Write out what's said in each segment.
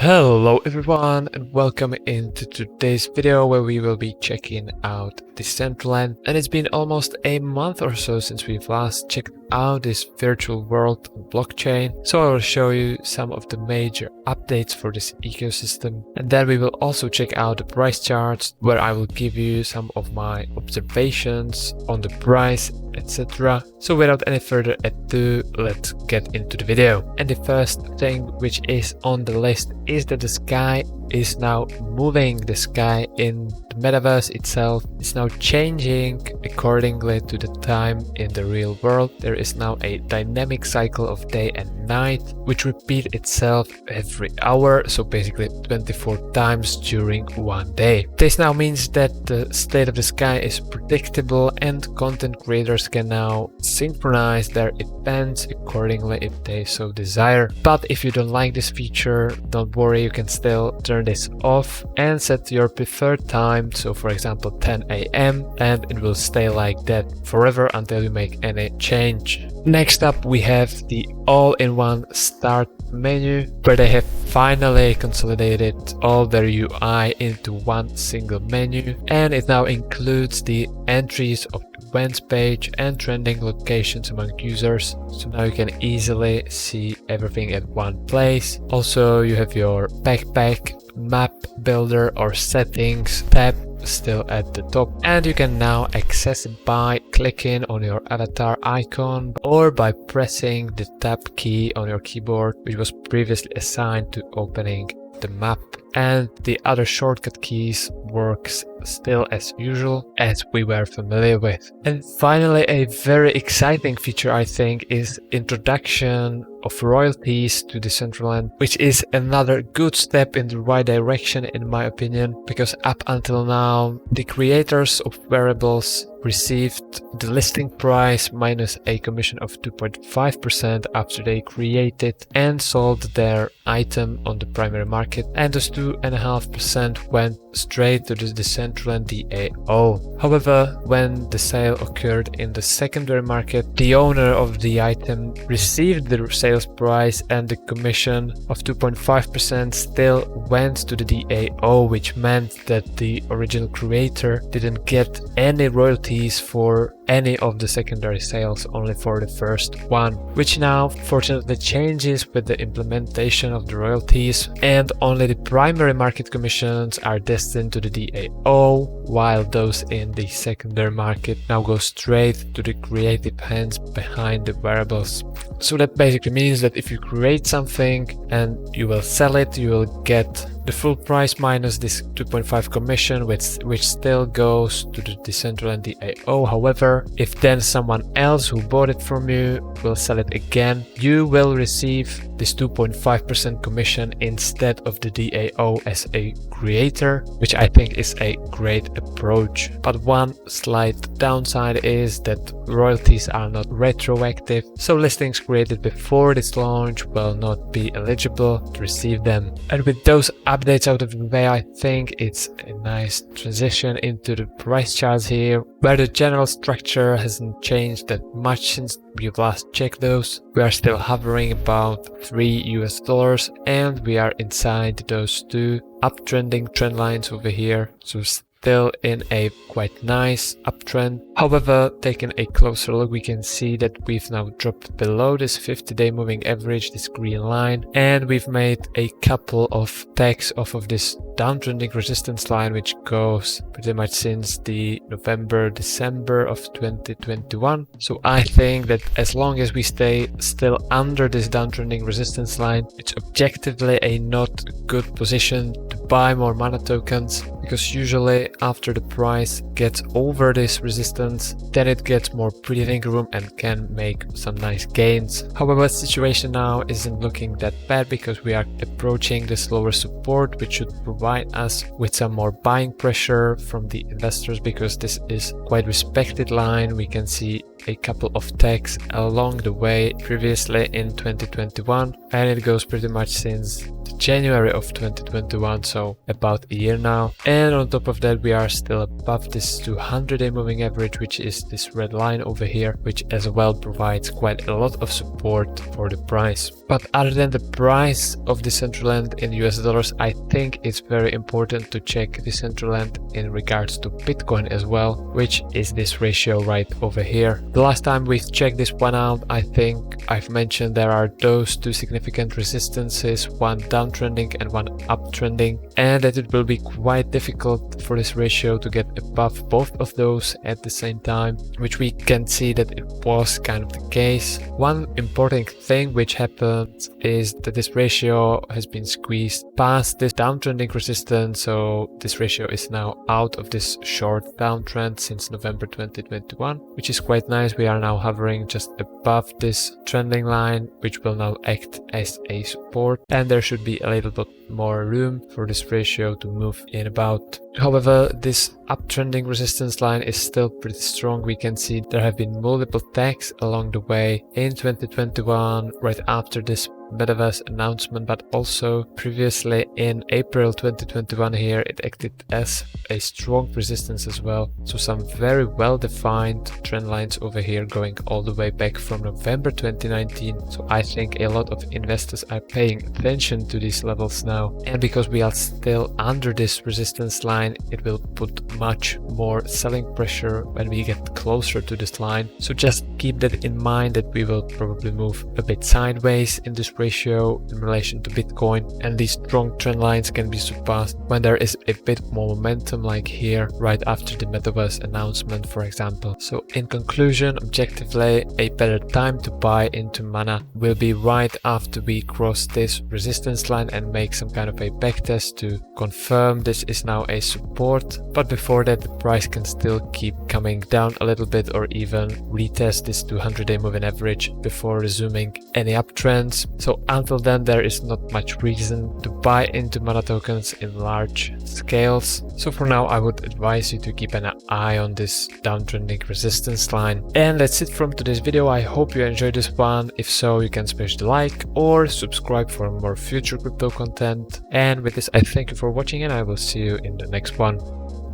Hello everyone and welcome into today's video where we will be checking out Decentraland. And it's been almost a month or so since we've last checked out this virtual world blockchain. So I will show you some of the major updates for this ecosystem. And then we will also check out the price charts where I will give you some of my observations on the price, etc. So without any further ado, let's get into the video. And the first thing which is on the list is that the sky is now moving. The sky in the metaverse itself is now changing accordingly to the time in the real world. There is now a dynamic cycle of day and night which repeat itself every hour, so basically 24 times during one day. This now means that the state of the sky is predictable and content creators can now synchronize their events accordingly if they so desire. But if you don't like this feature, don't worry, you can still turn this off and set your preferred time, so for example 10 AM, and it will stay like that forever until you make any change. Next up we have the all-in-one start menu, where they have finally consolidated all their UI into one single menu, and it now includes the entries of events page and trending locations among users, so now you can easily see everything at one place. Also you have your backpack, map builder or settings tab still at the top, and you can now access it by clicking on your avatar icon or by pressing the tab key on your keyboard, which was previously assigned to opening the map. And the other shortcut keys works still as usual, as we were familiar with. And finally, a very exciting feature I think is introduction of royalties to Decentraland, which is another good step in the right direction in my opinion, because up until now the creators of variables received the listing price minus a commission of 2.5% after they created and sold their item on the primary market, and those 2.5% went straight to the Decentraland DAO. However, when the sale occurred in the secondary market, the owner of the item received the sales price and the commission of 2.5% still went to the DAO, which meant that the original creator didn't get any royalties for any of the secondary sales, only for the first one, which now fortunately changes with the implementation of the royalties, and only the primary market commissions are destined to the DAO, while those in the secondary market now go straight to the creative hands behind the variables. So that basically means that if you create something and you will sell it, you will get the full price minus this 2.5 commission, which still goes to the Decentraland DAO. However, if then someone else who bought it from you will sell it again, you will receive this 2.5% commission instead of the DAO as a creator, which I think is a great approach. But one slight downside is that royalties are not retroactive, so listings created before this launch will not be eligible to receive them. And with those updates out of the way, I think it's a nice transition into the price charts here, where the general structure hasn't changed that much since we've last checked those. We are still hovering about $3 and we are inside those two uptrending trend lines over here, so still in a quite nice uptrend. However, taking a closer look, we can see that we've now dropped below this 50-day moving average, this green line, and we've made a couple of tags off of this downtrending resistance line, which goes pretty much since the December of 2021. So I think that as long as we stay still under this downtrending resistance line, it's objectively a not good position to buy more mana tokens, because usually after the price gets over this resistance, then it gets more breathing room and can make some nice gains. However, the situation now isn't looking that bad, because we are approaching this lower support, which should provide us with some more buying pressure from the investors, because this is quite respected line. We can see a couple of tags along the way previously in 2021, and it goes pretty much since the since January of 2021, so about a year now. And on top of that, we are still above this 200-day moving average, which is this red line over here, which as well provides quite a lot of support for the price. But other than the price of Decentraland in US dollars, I think it's very important to check Decentraland in regards to Bitcoin as well, which is this ratio right over here. The last time we checked this one out, I think I've mentioned there are those two significant resistances, one downtrending and one uptrending, and that it will be quite difficult for this ratio to get above both of those at the same time, which we can see that it was kind of the case. One important thing which happened is that this ratio has been squeezed past this downtrending resistance, so this ratio is now out of this short downtrend since November 2021, which is quite nice. We are now hovering just above this trending line, which will now act as a support, and there should be a little bit more room for this ratio to move in about. However, this uptrending resistance line is still pretty strong. We can see there have been multiple tags along the way in 2021 right after this metaverse announcement, but also previously in April 2021 here it acted as a strong resistance as well. So some very well defined trend lines over here going all the way back from November 2019. So I think a lot of investors are paying attention to these levels now, and because we are still under this resistance line, it will put much more selling pressure when we get closer to this line. So just keep that in mind, that we will probably move a bit sideways in this ratio in relation to Bitcoin, and these strong trend lines can be surpassed when there is a bit more momentum, like here right after the metaverse announcement, for example. So in conclusion, objectively, a better time to buy into Mana will be right after we cross this resistance line and make some kind of a backtest to confirm this is now a support. But before that, the price can still keep coming down a little bit or even retest this 200-day moving average before resuming any uptrends. So until then, there is not much reason to buy into Mana tokens in large scales. So for now, I would advise you to keep an eye on this downtrending resistance line. And that's it from today's video. I hope you enjoyed this one. If so, you can smash the like or subscribe for more future crypto content. And with this, I thank you for watching, and I will see you in the next one.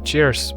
Cheers!